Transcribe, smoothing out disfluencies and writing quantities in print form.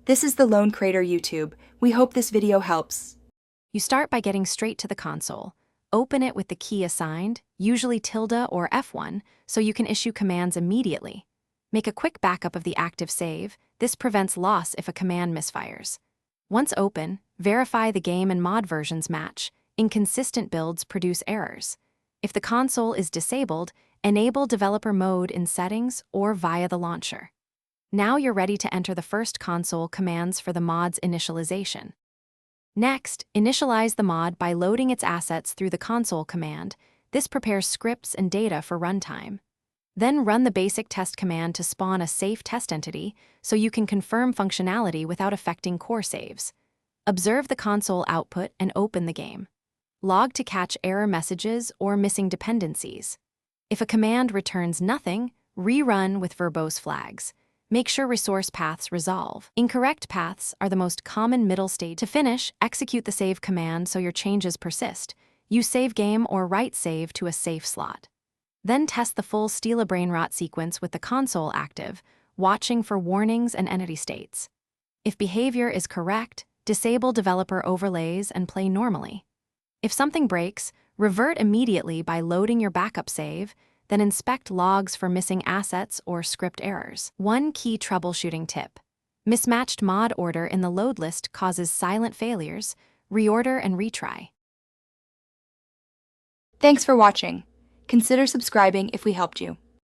This is the Lone Crater YouTube. We hope this video helps. You start by getting straight to the console. Open it with the key assigned, usually tilde or F1, so you can issue commands immediately. Make a quick backup of the active save. This prevents loss if a command misfires. Once open, verify the game and mod versions match. Inconsistent builds produce errors. If the console is disabled, enable developer mode in settings or via the launcher. Now you're ready to enter the first console commands for the mod's initialization. Next, initialize the mod by loading its assets through the console command. This prepares scripts and data for runtime. Then run the basic test command to spawn a safe test entity so you can confirm functionality without affecting core saves. Observe the console output and open the game. Log to catch error messages or missing dependencies. If a command returns nothing, rerun with verbose flags. Make sure resource paths resolve. Incorrect paths are the most common middle stage. To finish, execute the save command so your changes persist. Use save game or write save to a safe slot. Then test the full Steal a Brainrot sequence with the console active, watching for warnings and entity states. If behavior is correct, disable developer overlays and play normally. If something breaks, revert immediately by loading your backup save, then inspect logs for missing assets or script errors. One key troubleshooting tip. Mismatched mod order in the load list causes silent failures. Reorder and retry. Thanks for watching. Consider subscribing if we helped you.